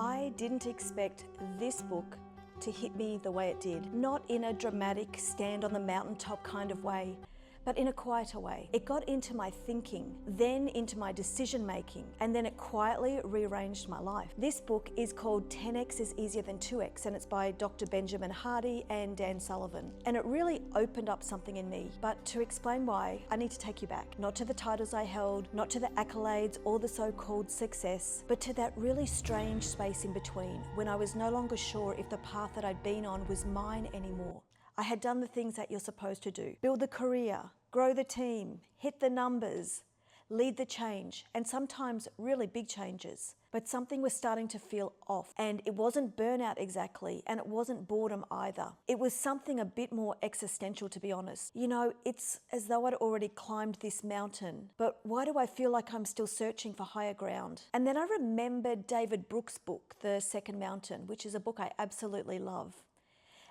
I didn't expect this book to hit me the way it did. Not in a dramatic, stand on the mountaintop kind of way, but in a quieter way. It got into my thinking, then into my decision making, and then it quietly rearranged my life. This book is called 10x is easier than 2x, and it's by Dr. Benjamin Hardy and Dan Sullivan. And it really opened up something in me. But to explain why, I need to take you back. Not to the titles I held, not to the accolades or the so-called success, but to that really strange space in between when I was no longer sure if the path that I'd been on was mine anymore. I had done the things that you're supposed to do. Build the career, grow the team, hit the numbers, lead the change, and sometimes really big changes. But something was starting to feel off, and it wasn't burnout exactly, and it wasn't boredom either. It was something a bit more existential, to be honest. You know, it's as though I'd already climbed this mountain, but why do I feel like I'm still searching for higher ground? And then I remembered David Brooks' book, The Second Mountain, which is a book I absolutely love.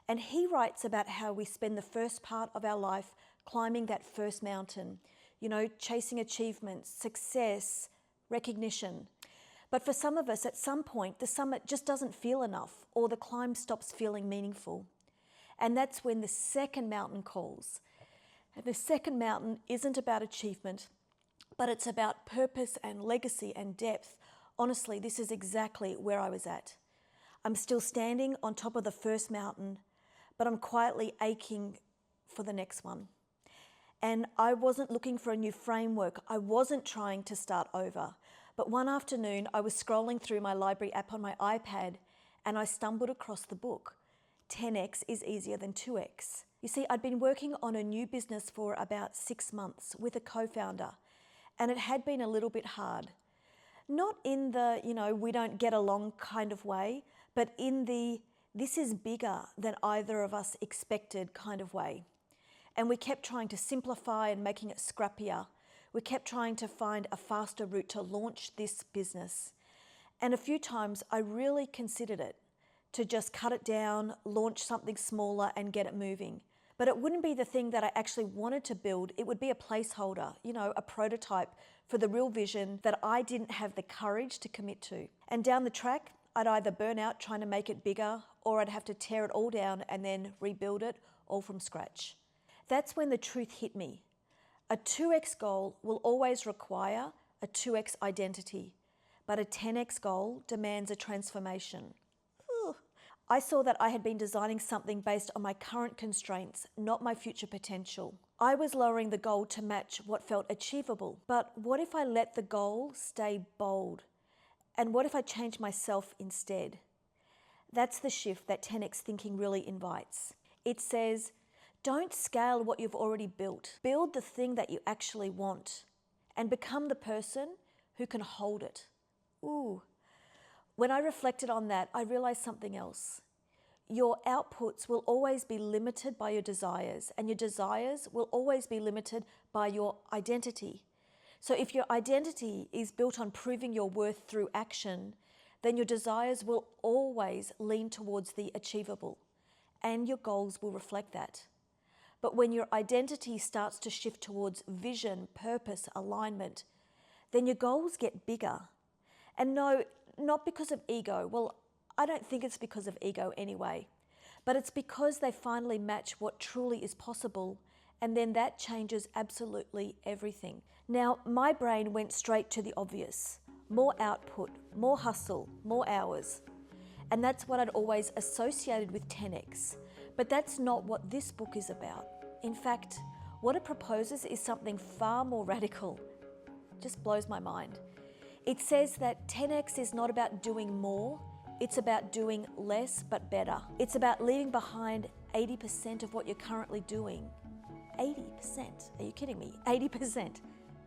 And he writes about how we spend the first part of our life climbing that first mountain, you know, chasing achievements, success, recognition. But for some of us, at some point, the summit just doesn't feel enough, or the climb stops feeling meaningful. And that's when the second mountain calls. And the second mountain isn't about achievement, but it's about purpose and legacy and depth. Honestly, this is exactly where I was at. I'm still standing on top of the first mountain, but I'm quietly aching for the next one. And I wasn't looking for a new framework. I wasn't trying to start over. But one afternoon, I was scrolling through my library app on my iPad, and I stumbled across the book, 10x is easier than 2x. You see, I'd been working on a new business for about 6 months with a co-founder, and it had been a little bit hard. Not in the, we don't get along kind of way, but in the, this is bigger than either of us expected kind of way. And we kept trying to simplify and making it scrappier. We kept trying to find a faster route to launch this business. And a few times I really considered it, to just cut it down, launch something smaller and get it moving. But it wouldn't be the thing that I actually wanted to build. It would be a placeholder, a prototype for the real vision that I didn't have the courage to commit to. And down the track, I'd either burn out trying to make it bigger, or I'd have to tear it all down and then rebuild it all from scratch. That's when the truth hit me. A 2x goal will always require a 2x identity, but a 10x goal demands a transformation. I saw that I had been designing something based on my current constraints, not my future potential. I was lowering the goal to match what felt achievable. But what if I let the goal stay bold? And what if I change myself instead? That's the shift that 10x thinking really invites. It says, don't scale what you've already built. Build the thing that you actually want and become the person who can hold it. Ooh. When I reflected on that, I realized something else. Your outputs will always be limited by your desires, and your desires will always be limited by your identity. So if your identity is built on proving your worth through action, then your desires will always lean towards the achievable, and your goals will reflect that. But when your identity starts to shift towards vision, purpose, alignment, then your goals get bigger. And no, not because of ego. Well, I don't think it's because of ego anyway, but it's because they finally match what truly is possible, and then that changes absolutely everything. Now, my brain went straight to the obvious. More output, more hustle, more hours. And that's what I'd always associated with 10x. But that's not what this book is about. In fact, what it proposes is something far more radical. Just blows my mind. It says that 10x is not about doing more, it's about doing less but better. It's about leaving behind 80% of what you're currently doing. 80%? Are you kidding me? 80%.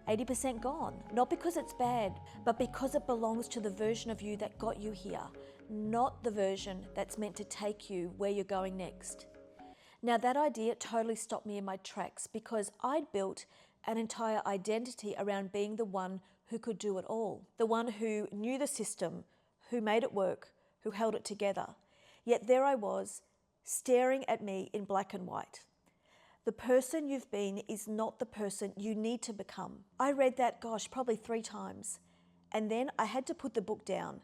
80% gone. Not because it's bad, but because it belongs to the version of you that got you here, not the version that's meant to take you where you're going next. Now that idea totally stopped me in my tracks because I'd built an entire identity around being the one who could do it all. The one who knew the system, who made it work, who held it together. Yet there I was, staring at me in black and white. The person you've been is not the person you need to become. I read that, probably 3 times. And then I had to put the book down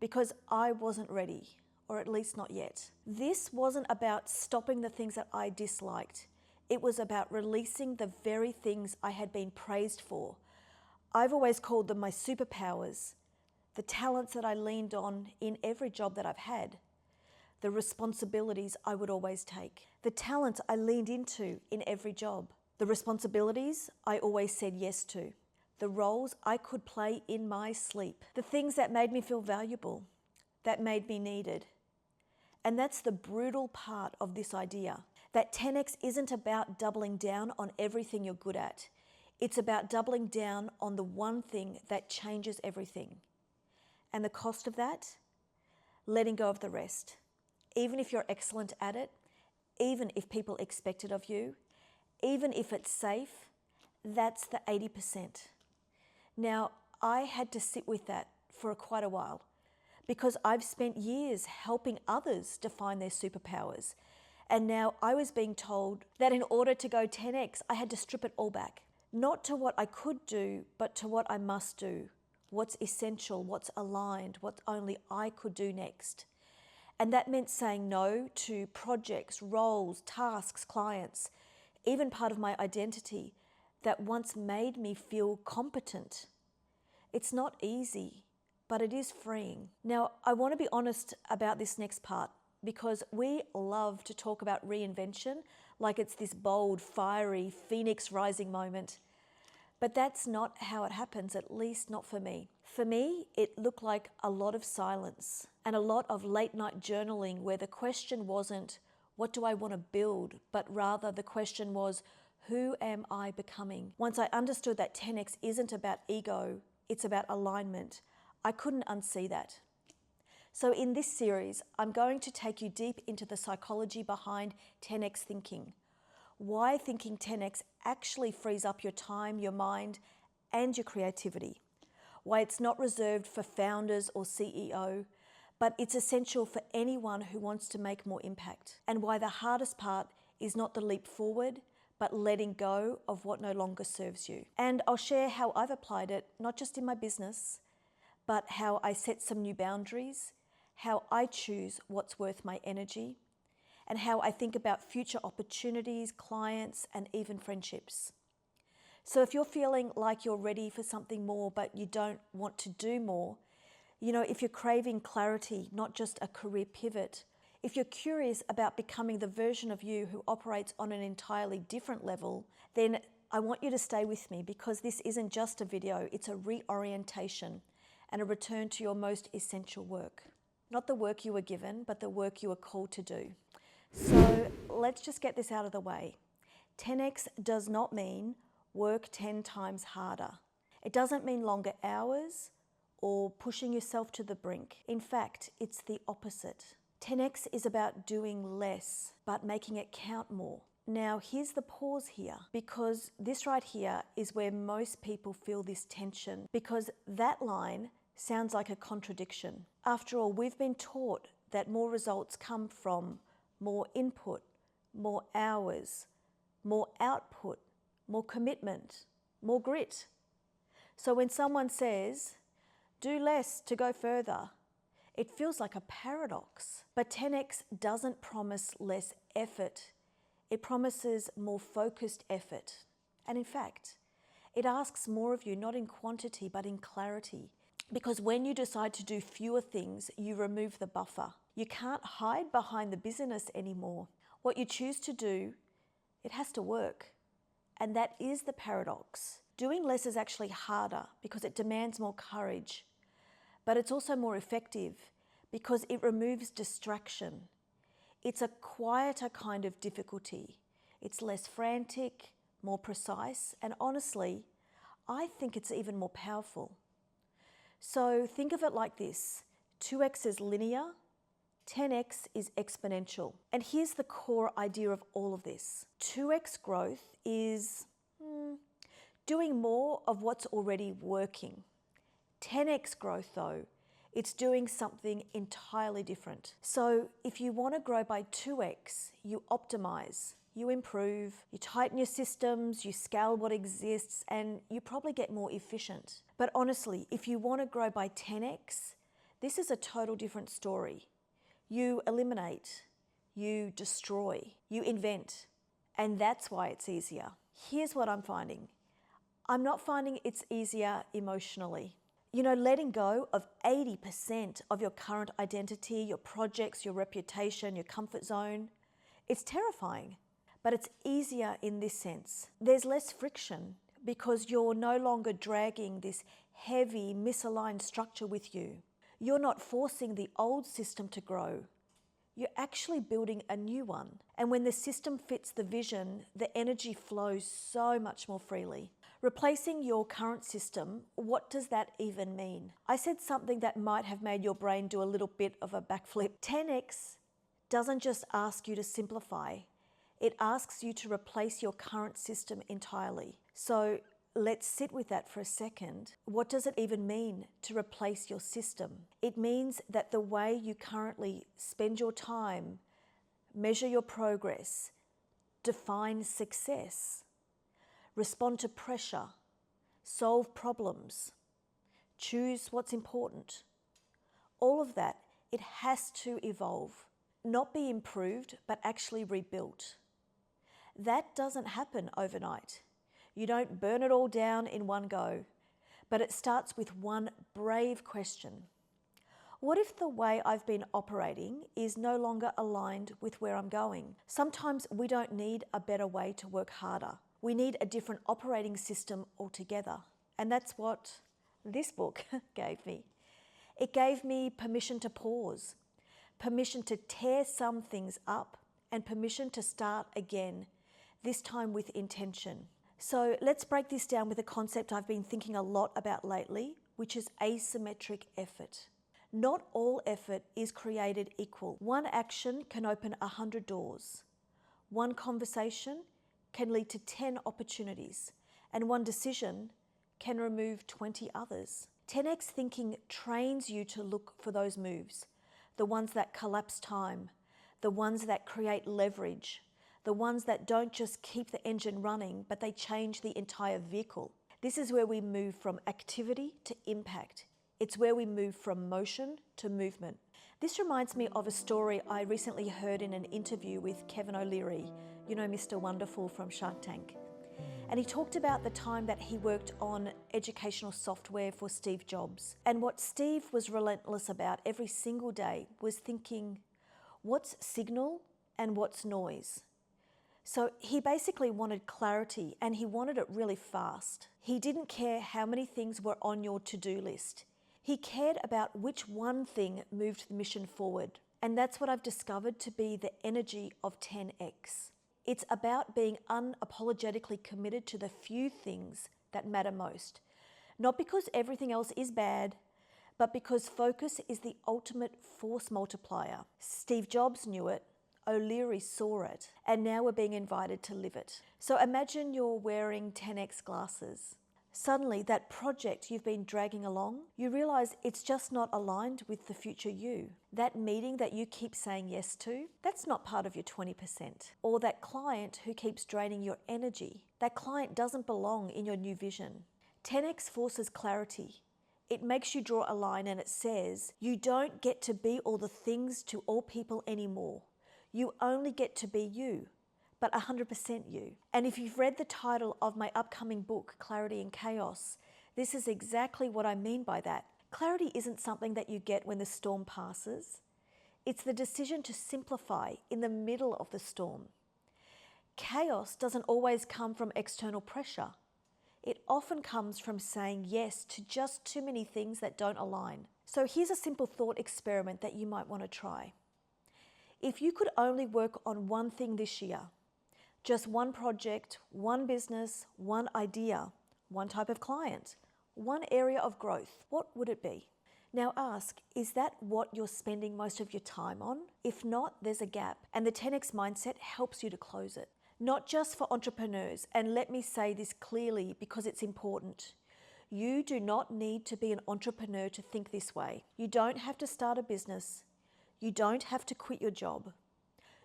because I wasn't ready, or at least not yet. This wasn't about stopping the things that I disliked. It was about releasing the very things I had been praised for. I've always called them my superpowers, the talents that I leaned on in every job that I've had, the responsibilities I would always take, the talents I leaned into in every job, the responsibilities I always said yes to, the roles I could play in my sleep, the things that made me feel valuable, that made me needed. And that's the brutal part of this idea, that 10x isn't about doubling down on everything you're good at. It's about doubling down on the one thing that changes everything. And the cost of that? Letting go of the rest. Even if you're excellent at it, even if people expect it of you, even if it's safe, that's the 80%. Now, I had to sit with that for quite a while because I've spent years helping others define their superpowers. And now I was being told that in order to go 10x, I had to strip it all back. Not to what I could do, but to what I must do. What's essential, what's aligned, what only I could do next. And that meant saying no to projects, roles, tasks, clients, even part of my identity that once made me feel competent. It's not easy, but it is freeing. Now, I want to be honest about this next part because we love to talk about reinvention like it's this bold, fiery, phoenix rising moment. But that's not how it happens, at least not for me. For me, it looked like a lot of silence and a lot of late night journaling where the question wasn't, what do I want to build? But rather the question was, who am I becoming? Once I understood that 10x isn't about ego, it's about alignment, I couldn't unsee that. So in this series, I'm going to take you deep into the psychology behind 10x thinking. Why thinking 10x actually frees up your time, your mind, and your creativity. Why it's not reserved for founders or CEO, but it's essential for anyone who wants to make more impact. And why the hardest part is not the leap forward, but letting go of what no longer serves you. And I'll share how I've applied it, not just in my business, but how I set some new boundaries, how I choose what's worth my energy, and how I think about future opportunities, clients, and even friendships. So if you're feeling like you're ready for something more, but you don't want to do more, if you're craving clarity, not just a career pivot, if you're curious about becoming the version of you who operates on an entirely different level, then I want you to stay with me because this isn't just a video, it's a reorientation and a return to your most essential work. Not the work you were given, but the work you were called to do. So let's just get this out of the way. 10x does not mean work 10 times harder. It doesn't mean longer hours or pushing yourself to the brink. In fact, it's the opposite. 10x is about doing less, but making it count more. Now, here's the pause here, because this right here is where most people feel this tension, because that line sounds like a contradiction. After all, we've been taught that more results come from more input, more hours, more output, more commitment, more grit. So when someone says, do less to go further, it feels like a paradox. But 10x doesn't promise less effort. It promises more focused effort. And in fact, it asks more of you, not in quantity, but in clarity. Because when you decide to do fewer things, you remove the buffer. You can't hide behind the busyness anymore. What you choose to do, it has to work. And that is the paradox. Doing less is actually harder because it demands more courage. But it's also more effective because it removes distraction. It's a quieter kind of difficulty. It's less frantic, more precise, and honestly, I think it's even more powerful. So think of it like this. 2x is linear, 10x is exponential. And here's the core idea of all of this. 2x growth is doing more of what's already working. 10x growth though, it's doing something entirely different. So if you want to grow by 2x, you optimize, you improve, you tighten your systems, you scale what exists, and you probably get more efficient. But honestly, if you want to grow by 10x, This is a total different story. You eliminate, you destroy, you invent, and that's why it's easier. Here's what I'm finding. I'm not finding it's easier emotionally. You know, letting go of 80% of your current identity, your projects, your reputation, your comfort zone, it's terrifying, but it's easier in this sense. There's less friction because you're no longer dragging this heavy, misaligned structure with you. You're not forcing the old system to grow. You're actually building a new one. And when the system fits the vision, the energy flows so much more freely. Replacing your current system, what does that even mean? I said something that might have made your brain do a little bit of a backflip. 10x doesn't just ask you to simplify, it asks you to replace your current system entirely. So let's sit with that for a second. What does it even mean to replace your system? It means that the way you currently spend your time, measure your progress, define success, respond to pressure, solve problems, choose what's important, all of that, it has to evolve, not be improved, but actually rebuilt. That doesn't happen overnight. You don't burn it all down in one go, but it starts with one brave question. What if the way I've been operating is no longer aligned with where I'm going? Sometimes we don't need a better way to work harder. We need a different operating system altogether. And that's what this book gave me. It gave me permission to pause, permission to tear some things up, and permission to start again, this time with intention. So let's break this down with a concept I've been thinking a lot about lately, which is asymmetric effort. Not all effort is created equal. One action can open 100 doors. One conversation can lead to 10 opportunities, and one decision can remove 20 others. 10x thinking trains you to look for those moves, the ones that collapse time, the ones that create leverage, the ones that don't just keep the engine running, but they change the entire vehicle. This is where we move from activity to impact. It's where we move from motion to movement. This reminds me of a story I recently heard in an interview with Kevin O'Leary, you know, Mr. Wonderful from Shark Tank. And he talked about the time that he worked on educational software for Steve Jobs. And what Steve was relentless about every single day was thinking, what's signal and what's noise? So he basically wanted clarity, and he wanted it really fast. He didn't care how many things were on your to-do list. He cared about which one thing moved the mission forward. And that's what I've discovered to be the energy of 10x. It's about being unapologetically committed to the few things that matter most. Not because everything else is bad, but because focus is the ultimate force multiplier. Steve Jobs knew it, O'Leary saw it, and now we're being invited to live it. So imagine you're wearing 10x glasses. Suddenly, that project you've been dragging along, you realize it's just not aligned with the future you. That meeting that you keep saying yes to, that's not part of your 20%. Or that client who keeps draining your energy, that client doesn't belong in your new vision. 10x forces clarity. It makes you draw a line, and it says, you don't get to be all the things to all people anymore. You only get to be you, but 100% you. And if you've read the title of my upcoming book, Clarity in Chaos, this is exactly what I mean by that. Clarity isn't something that you get when the storm passes. It's the decision to simplify in the middle of the storm. Chaos doesn't always come from external pressure. It often comes from saying yes to just too many things that don't align. So here's a simple thought experiment that you might want to try. If you could only work on one thing this year, just one project, one business, one idea, one type of client, one area of growth, what would it be? Now ask, is that what you're spending most of your time on? If not, there's a gap, and the 10x mindset helps you to close it. Not just for entrepreneurs, and let me say this clearly because it's important. You do not need to be an entrepreneur to think this way. You don't have to start a business. You don't have to quit your job.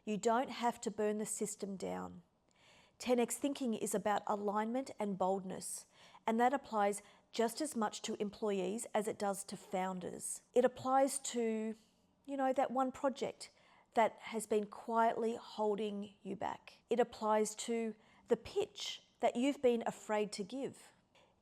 You don't have to burn the system down. 10x thinking is about alignment and boldness, and that applies just as much to employees as it does to founders. It applies to, that one project that has been quietly holding you back. It applies to the pitch that you've been afraid to give.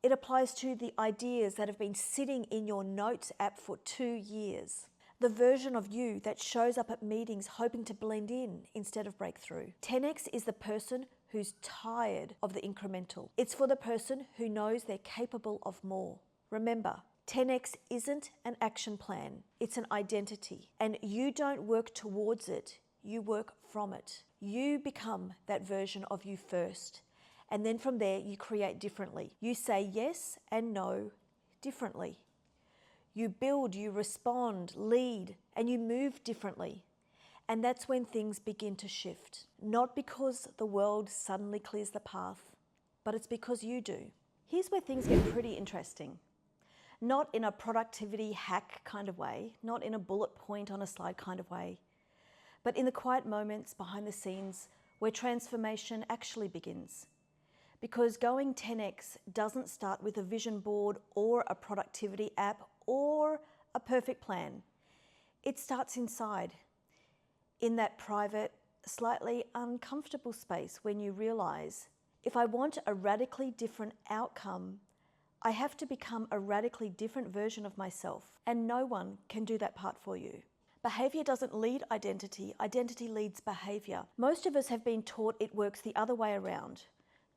It applies to the ideas that have been sitting in your notes app for 2 years. The version of you that shows up at meetings hoping to blend in instead of break through. 10x is the person who's tired of the incremental. It's for the person who knows they're capable of more. Remember, 10x isn't an action plan, it's an identity. And you don't work towards it, you work from it. You become that version of you first. And then from there, you create differently. You say yes and no differently. You build, you respond, lead, and you move differently. And that's when things begin to shift. Not because the world suddenly clears the path, but it's because you do. Here's where things get pretty interesting. Not in a productivity hack kind of way, not in a bullet point on a slide kind of way, but in the quiet moments behind the scenes where transformation actually begins. Because going 10x doesn't start with a vision board or a productivity app or a perfect plan. It starts inside, in that private, slightly uncomfortable space when you realize, if I want a radically different outcome, I have to become a radically different version of myself, and no one can do that part for you. Behavior doesn't lead identity, identity leads behavior. Most of us have been taught it works the other way around.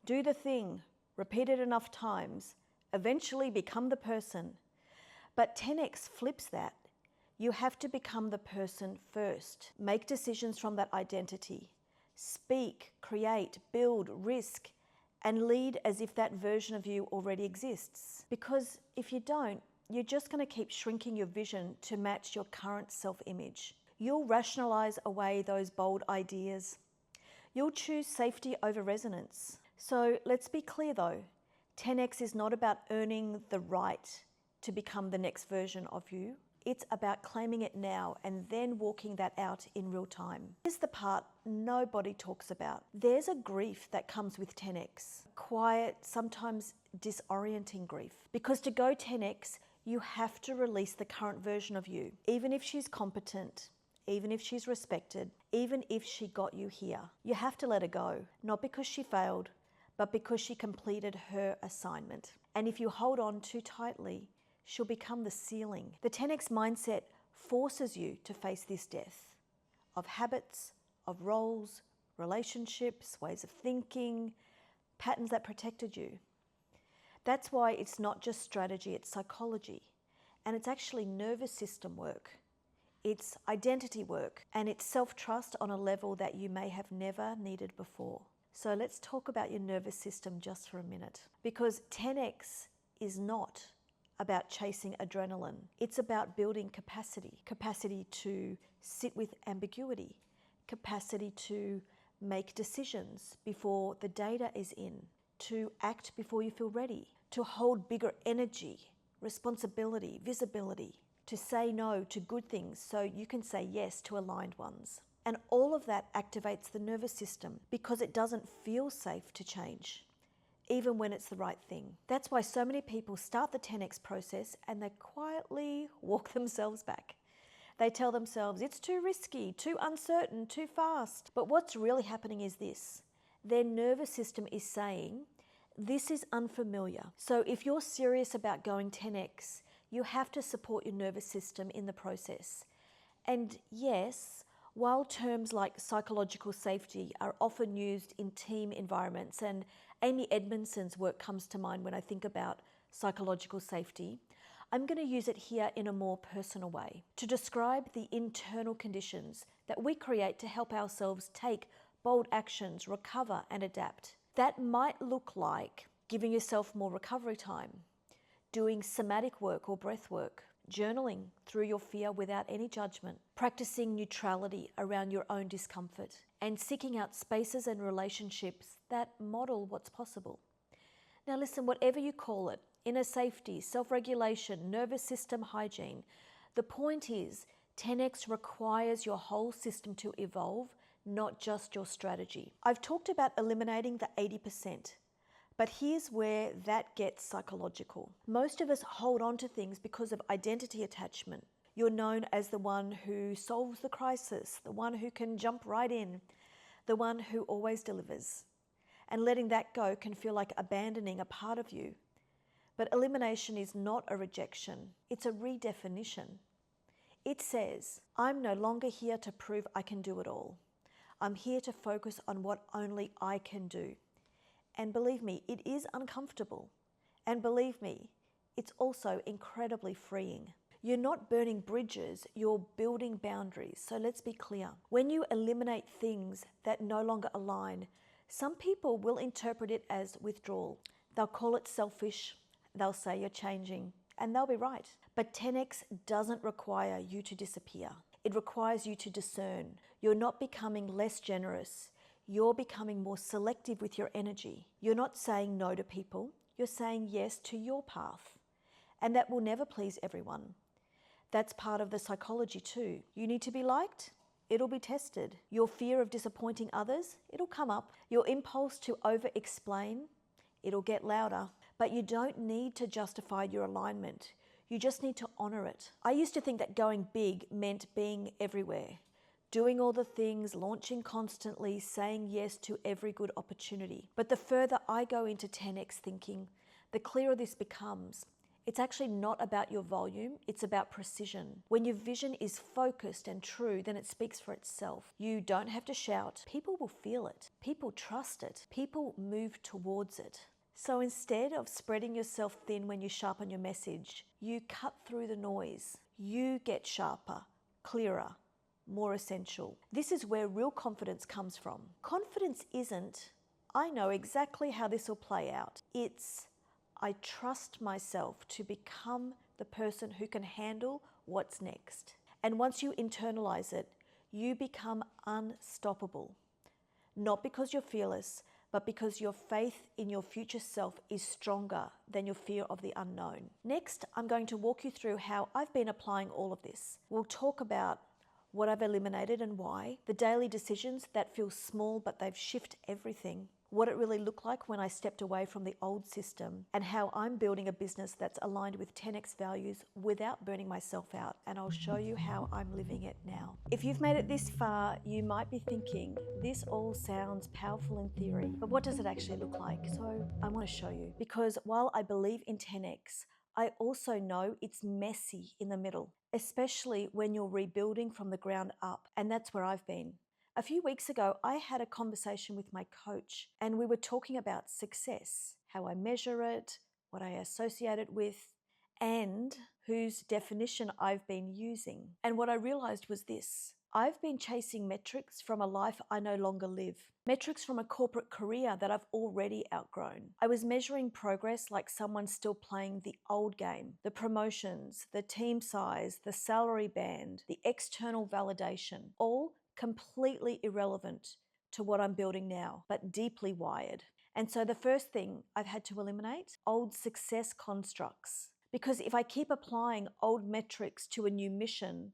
Do the thing, repeat it enough times, eventually become the person. But 10x flips that. You have to become the person first. Make decisions from that identity. Speak, create, build, risk, and lead as if that version of you already exists. Because if you don't, you're just going to keep shrinking your vision to match your current self-image. You'll rationalize away those bold ideas. You'll choose safety over resonance. So let's be clear though, 10x is not about earning the right to become the next version of you. It's about claiming it now and then walking that out in real time. Here's the part nobody talks about. There's a grief that comes with 10x. Quiet, sometimes disorienting grief. Because to go 10x, you have to release the current version of you. Even if she's competent, even if she's respected, even if she got you here. You have to let her go, not because she failed, but because she completed her assignment. And if you hold on too tightly, she'll become the ceiling. The 10x mindset forces you to face this death of habits, of roles, relationships, ways of thinking, patterns that protected you. That's why it's not just strategy, it's psychology. And it's actually nervous system work. It's identity work, and it's self-trust on a level that you may have never needed before. So let's talk about your nervous system just for a minute. Because 10x is not about chasing adrenaline. It's about building capacity. Capacity to sit with ambiguity. Capacity to make decisions before the data is in. To act before you feel ready. To hold bigger energy, responsibility, visibility. To say no to good things so you can say yes to aligned ones. And all of that activates the nervous system because it doesn't feel safe to change, even when it's the right thing. That's why so many people start the 10x process and they quietly walk themselves back. They tell themselves it's too risky, too uncertain, too fast. But what's really happening is this. Their nervous system is saying, this is unfamiliar. So if you're serious about going 10x, you have to support your nervous system in the process. And yes, while terms like psychological safety are often used in team environments, and Amy Edmondson's work comes to mind when I think about psychological safety, I'm going to use it here in a more personal way to describe the internal conditions that we create to help ourselves take bold actions, recover and adapt. That might look like giving yourself more recovery time, doing somatic work or breath work, journaling through your fear without any judgment, practicing neutrality around your own discomfort, and seeking out spaces and relationships that model what's possible. Now listen, whatever you call it, inner safety, self-regulation, nervous system hygiene, the point is 10x requires your whole system to evolve, not just your strategy. I've talked about eliminating the 80%, But here's where that gets psychological. Most of us hold on to things because of identity attachment. You're known as the one who solves the crisis, the one who can jump right in, the one who always delivers. And letting that go can feel like abandoning a part of you. But elimination is not a rejection, it's a redefinition. It says, I'm no longer here to prove I can do it all. I'm here to focus on what only I can do. And believe me, it is uncomfortable. And believe me, it's also incredibly freeing. You're not burning bridges, you're building boundaries. So let's be clear. When you eliminate things that no longer align, some people will interpret it as withdrawal. They'll call it selfish, they'll say you're changing, and they'll be right. But 10x doesn't require you to disappear. It requires you to discern. You're not becoming less generous. You're becoming more selective with your energy. You're not saying no to people. You're saying yes to your path. And that will never please everyone. That's part of the psychology too. You need to be liked? It'll be tested. Your fear of disappointing others? It'll come up. Your impulse to over-explain? It'll get louder. But you don't need to justify your alignment. You just need to honor it. I used to think that going big meant being everywhere. Doing all the things, launching constantly, saying yes to every good opportunity. But the further I go into 10x thinking, the clearer this becomes. It's actually not about your volume, it's about precision. When your vision is focused and true, then it speaks for itself. You don't have to shout. People will feel it. People trust it. People move towards it. So instead of spreading yourself thin when you sharpen your message, you cut through the noise. You get sharper, clearer, more essential. This is where real confidence comes from. Confidence isn't, I know exactly how this will play out. It's, I trust myself to become the person who can handle what's next. And once you internalize it, you become unstoppable. Not because you're fearless, but because your faith in your future self is stronger than your fear of the unknown. Next, I'm going to walk you through how I've been applying all of this. We'll talk about what I've eliminated and why, the daily decisions that feel small but they've shifted everything, what it really looked like when I stepped away from the old system, and how I'm building a business that's aligned with 10x values without burning myself out, and I'll show you how I'm living it now. If you've made it this far, you might be thinking, this all sounds powerful in theory, but what does it actually look like? So I want to show you, because while I believe in 10x, I also know it's messy in the middle, especially when you're rebuilding from the ground up, and that's where I've been. A few weeks ago, I had a conversation with my coach, and we were talking about success, how I measure it, what I associate it with, and whose definition I've been using. And what I realized was this: I've been chasing metrics from a life I no longer live. Metrics from a corporate career that I've already outgrown. I was measuring progress like someone still playing the old game. The promotions, the team size, the salary band, the external validation, all completely irrelevant to what I'm building now, but deeply wired. And so the first thing I've had to eliminate, old success constructs. Because if I keep applying old metrics to a new mission,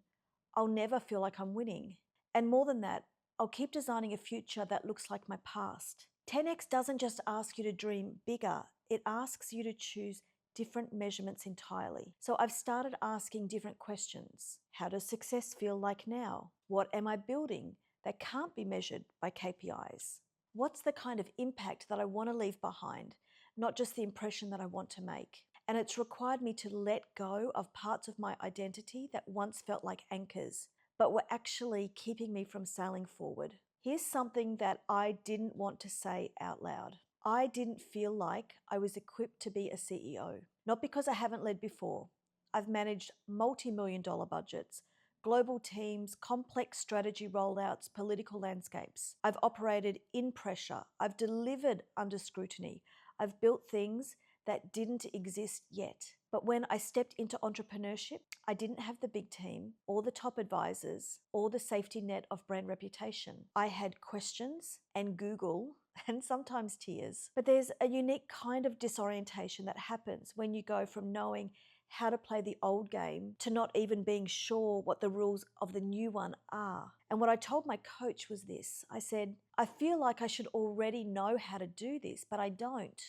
I'll never feel like I'm winning. And more than that, I'll keep designing a future that looks like my past. 10x doesn't just ask you to dream bigger, it asks you to choose different measurements entirely. So I've started asking different questions. How does success feel like now? What am I building that can't be measured by KPIs? What's the kind of impact that I want to leave behind, not just the impression that I want to make? And it's required me to let go of parts of my identity that once felt like anchors, but were actually keeping me from sailing forward. Here's something that I didn't want to say out loud. I didn't feel like I was equipped to be a CEO. Not because I haven't led before. I've managed multi-million-dollar budgets, global teams, complex strategy rollouts, political landscapes. I've operated in pressure. I've delivered under scrutiny. I've built things that didn't exist yet. But when I stepped into entrepreneurship, I didn't have the big team or the top advisors or the safety net of brand reputation. I had questions and Google and sometimes tears. But there's a unique kind of disorientation that happens when you go from knowing how to play the old game to not even being sure what the rules of the new one are. And what I told my coach was this. I said, I feel like I should already know how to do this, but I don't.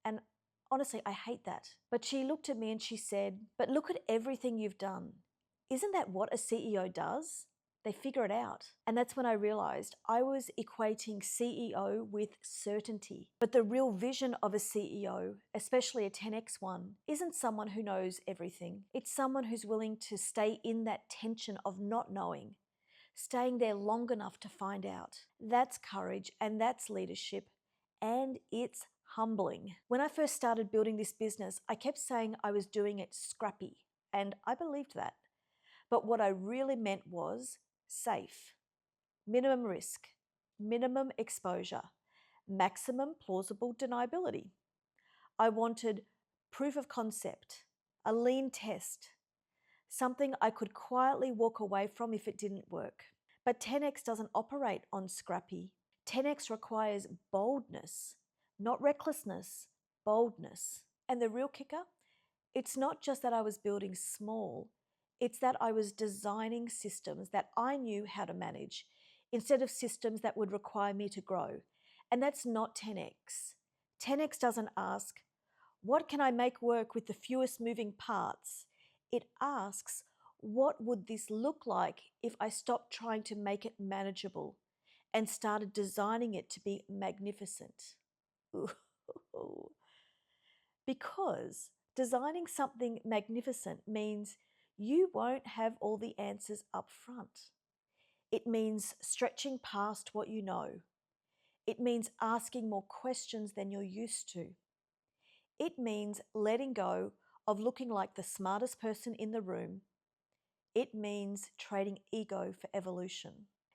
And honestly, I hate that. But she looked at me and she said, but look at everything you've done. Isn't that what a CEO does? They figure it out. And that's when I realized I was equating CEO with certainty. But the real vision of a CEO, especially a 10x one, isn't someone who knows everything. It's someone who's willing to stay in that tension of not knowing, staying there long enough to find out. That's courage and that's leadership, and it's humbling. When I first started building this business, I kept saying I was doing it scrappy, and I believed that. But what I really meant was safe, minimum risk, minimum exposure, maximum plausible deniability. I wanted proof of concept, a lean test, something I could quietly walk away from if it didn't work. But 10x doesn't operate on scrappy. 10x requires boldness, not recklessness, boldness. And the real kicker, it's not just that I was building small, it's that I was designing systems that I knew how to manage instead of systems that would require me to grow. And that's not 10x. 10x doesn't ask, what can I make work with the fewest moving parts? It asks, what would this look like if I stopped trying to make it manageable and started designing it to be magnificent? Ooh. Because designing something magnificent means you won't have all the answers up front. It means stretching past what you know. It means asking more questions than you're used to. It means letting go of looking like the smartest person in the room. It means trading ego for evolution.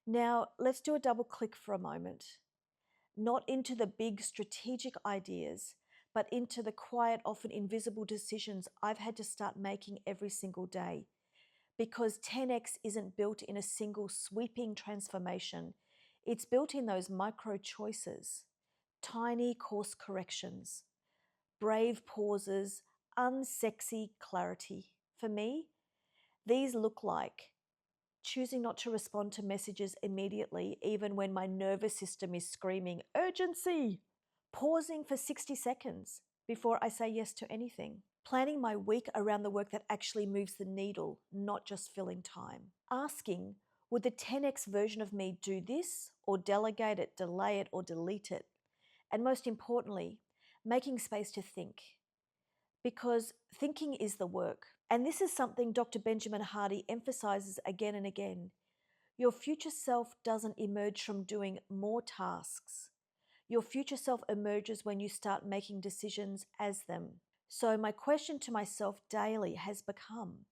Now, let's do a double click for a moment. Not into the big strategic ideas, but into the quiet, often invisible decisions I've had to start making every single day. Because 10x isn't built in a single sweeping transformation. It's built in those micro choices, tiny course corrections, brave pauses, unsexy clarity. For me, these look like choosing not to respond to messages immediately, even when my nervous system is screaming, urgency! Pausing for 60 seconds before I say yes to anything. Planning my week around the work that actually moves the needle, not just filling time. Asking, would the 10x version of me do this, or delegate it, delay it, or delete it? And most importantly, making space to think. Because thinking is the work. And this is something Dr. Benjamin Hardy emphasizes again and again. Your future self doesn't emerge from doing more tasks. Your future self emerges when you start making decisions as them. So my question to myself daily has become,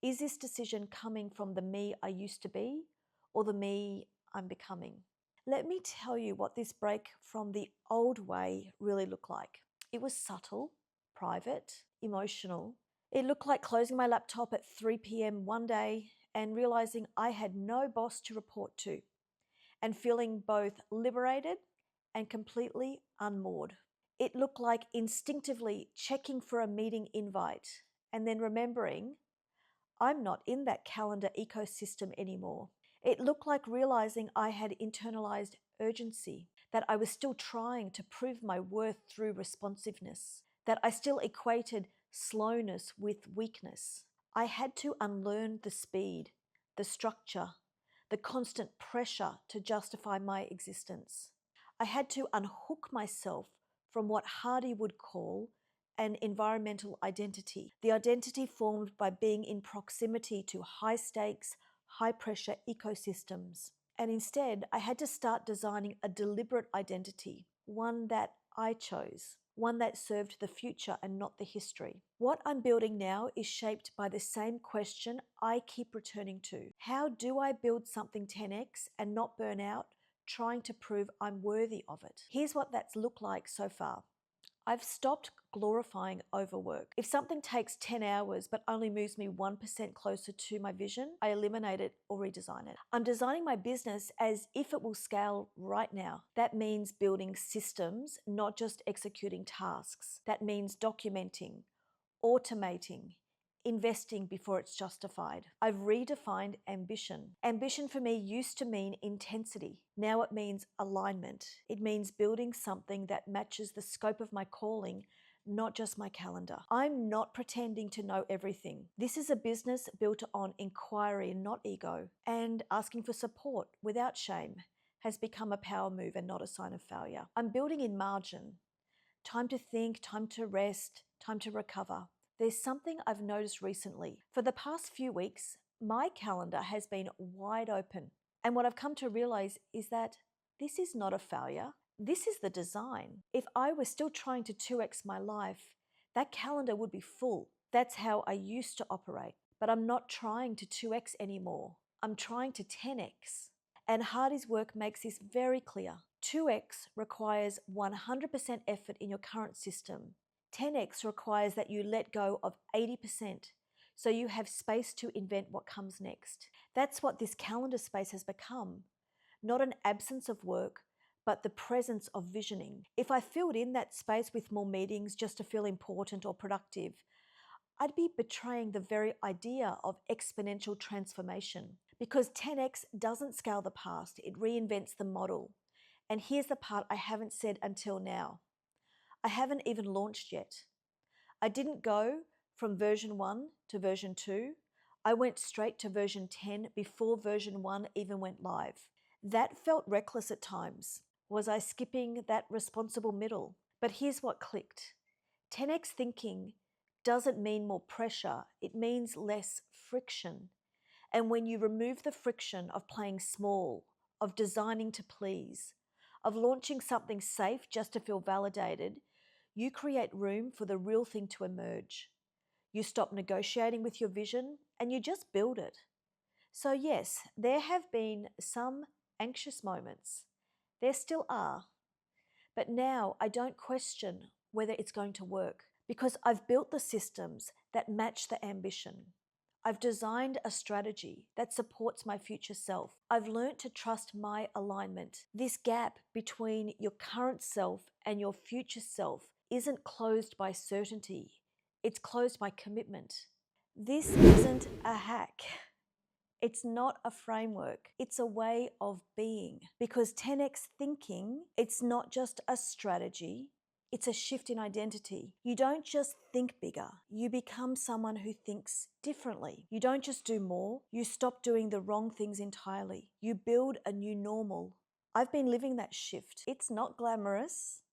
is this decision coming from the me I used to be or the me I'm becoming? Let me tell you what this break from the old way really looked like. It was subtle, private, emotional. It looked like closing my laptop at 3 p.m. one day and realizing I had no boss to report to, and feeling both liberated and completely unmoored. It looked like instinctively checking for a meeting invite and then remembering I'm not in that calendar ecosystem anymore. It looked like realizing I had internalized urgency, that I was still trying to prove my worth through responsiveness, that I still equated slowness with weakness. I had to unlearn the speed, the structure, the constant pressure to justify my existence. I had to unhook myself from what Hardy would call an environmental identity, the identity formed by being in proximity to high stakes, high pressure ecosystems. And instead, I had to start designing a deliberate identity, one that I chose, one that served the future and not the history. What I'm building now is shaped by the same question I keep returning to. How do I build something 10x and not burn out, trying to prove I'm worthy of it? Here's what that's looked like so far. I've stopped glorifying overwork. If something takes 10 hours but only moves me 1% closer to my vision, I eliminate it or redesign it. I'm designing my business as if it will scale right now. That means building systems, not just executing tasks. That means documenting, automating, investing before it's justified. I've redefined ambition. Ambition for me used to mean intensity. Now it means alignment. It means building something that matches the scope of my calling, not just my calendar. I'm not pretending to know everything. This is a business built on inquiry, not ego, and asking for support without shame has become a power move and not a sign of failure. I'm building in margin. Time to think, time to rest, time to recover. There's something I've noticed recently. For the past few weeks, my calendar has been wide open. And what I've come to realize is that this is not a failure. This is the design. If I was still trying to 2x my life, that calendar would be full. That's how I used to operate. But I'm not trying to 2x anymore. I'm trying to 10x. And Hardy's work makes this very clear. 2x requires 100% effort in your current system. 10x requires that you let go of 80%, so you have space to invent what comes next. That's what this calendar space has become. Not an absence of work, but the presence of visioning. If I filled in that space with more meetings just to feel important or productive, I'd be betraying the very idea of exponential transformation. Because 10x doesn't scale the past, it reinvents the model. And here's the part I haven't said until now. I haven't even launched yet. I didn't go from version 1 to version 2. I went straight to version 10 before version 1 even went live. That felt reckless at times. Was I skipping that responsible middle? But here's what clicked. 10x thinking doesn't mean more pressure, it means less friction. And when you remove the friction of playing small, of designing to please, of launching something safe just to feel validated, you create room for the real thing to emerge. You stop negotiating with your vision and you just build it. So yes, there have been some anxious moments. There still are. But now I don't question whether it's going to work because I've built the systems that match the ambition. I've designed a strategy that supports my future self. I've learned to trust my alignment. This gap between your current self and your future self isn't closed by certainty. It's closed by commitment. This isn't a hack. It's not a framework. It's a way of being. Because 10x thinking, it's not just a strategy. It's a shift in identity. You don't just think bigger. You become someone who thinks differently. You don't just do more. You stop doing the wrong things entirely. You build a new normal. I've been living that shift. It's not glamorous.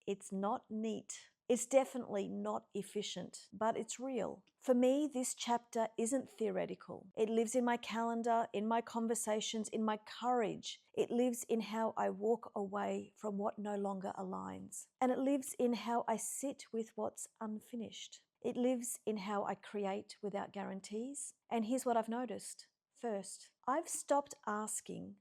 It's not neat. It's definitely not efficient, but it's real. For me, this chapter isn't theoretical. It lives in my calendar, in my conversations, in my courage. It lives in how I walk away from what no longer aligns. And it lives in how I sit with what's unfinished. It lives in how I create without guarantees. And here's what I've noticed. First, I've stopped asking,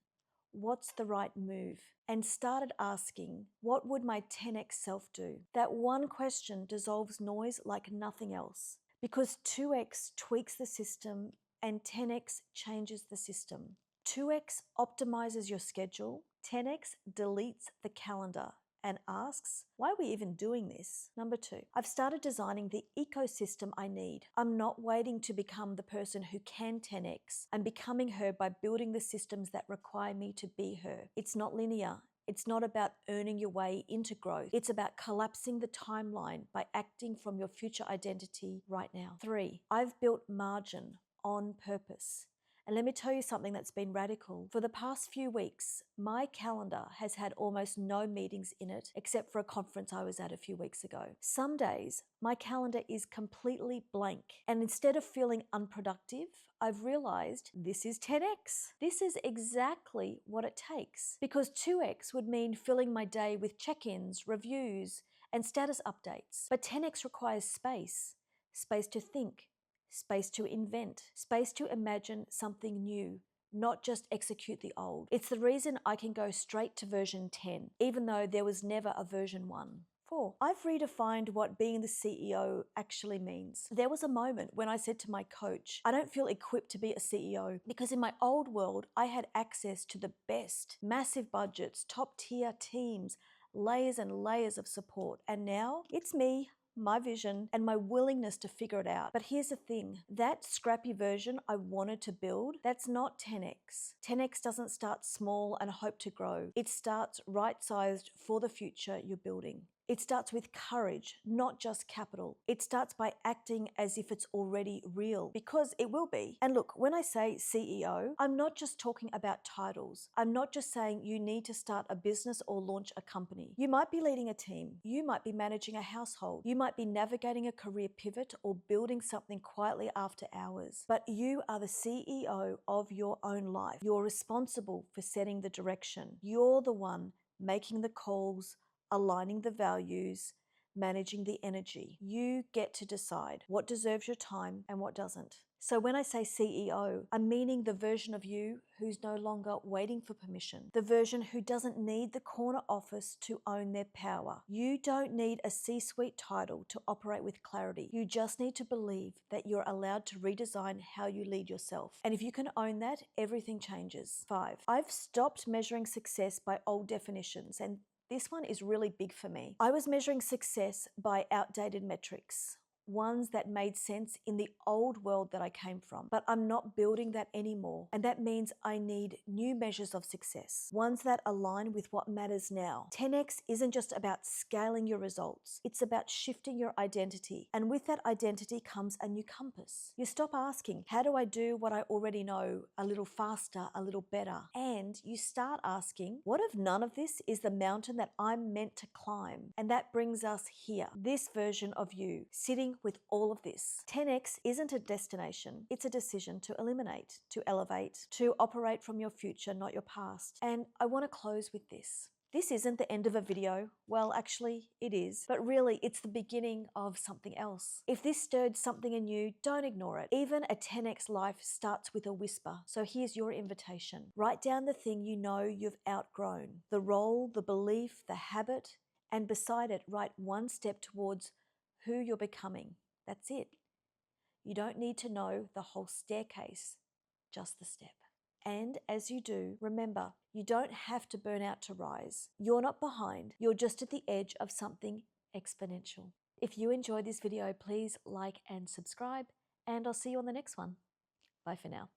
what's the right move? And started asking, what would my 10x self do? That one question dissolves noise like nothing else. Because 2x tweaks the system and 10x changes the system. 2x optimizes your schedule. 10x deletes the calendar and asks, why are we even doing this? Number 2, I've started designing the ecosystem I need. I'm not waiting to become the person who can 10x. I'm becoming her by building the systems that require me to be her. It's not linear. It's not about earning your way into growth. It's about collapsing the timeline by acting from your future identity right now. 3, I've built margin on purpose. And let me tell you something that's been radical. For the past few weeks, my calendar has had almost no meetings in it, except for a conference I was at a few weeks ago. Some days, my calendar is completely blank. And instead of feeling unproductive, I've realized this is 10x. This is exactly what it takes. Because 2x would mean filling my day with check-ins, reviews, and status updates. But 10x requires space. Space to think. Space to invent, space to imagine something new, not just execute the old. It's the reason I can go straight to version 10, even though there was never a version 1. 4, I've redefined what being the CEO actually means. There was a moment when I said to my coach, I don't feel equipped to be a CEO because in my old world, I had access to the best, massive budgets, top tier teams, layers and layers of support. And now it's me my vision, and my willingness to figure it out. But here's the thing, that scrappy version I wanted to build, that's not 10x. 10x doesn't start small and hope to grow. It starts right-sized for the future you're building. It starts with courage, not just capital. It starts by acting as if it's already real, because it will be. And look, when I say CEO, I'm not just talking about titles. I'm not just saying you need to start a business or launch a company. You might be leading a team. You might be managing a household. You might be navigating a career pivot or building something quietly after hours. But you are the CEO of your own life. You're responsible for setting the direction. You're the one making the calls, aligning the values, managing the energy. You get to decide what deserves your time and what doesn't. So when I say CEO, I'm meaning the version of you who's no longer waiting for permission, the version who doesn't need the corner office to own their power. You don't need a C-suite title to operate with clarity. You just need to believe that you're allowed to redesign how you lead yourself. And if you can own that, everything changes. 5, I've stopped measuring success by old definitions, and this one is really big for me. I was measuring success by outdated metrics, ones that made sense in the old world that I came from. But I'm not building that anymore. And that means I need new measures of success, ones that align with what matters now. 10x isn't just about scaling your results. It's about shifting your identity. And with that identity comes a new compass. You stop asking, how do I do what I already know a little faster, a little better? And you start asking, what if none of this is the mountain that I'm meant to climb? And that brings us here, this version of you, sitting with all of this. 10x isn't a destination, it's a decision to eliminate, to elevate, to operate from your future, not your past. And I want to close with this. This isn't the end of a video. Well, actually, it is. But really, it's the beginning of something else. If this stirred something in you, don't ignore it. Even a 10x life starts with a whisper. So here's your invitation. Write down the thing you know you've outgrown, the role, the belief, the habit, and beside it, write one step towards who you're becoming. That's it. You don't need to know the whole staircase, just the step. And as you do, remember, you don't have to burn out to rise. You're not behind. You're just at the edge of something exponential. If you enjoyed this video, please like and subscribe, and I'll see you on the next one. Bye for now.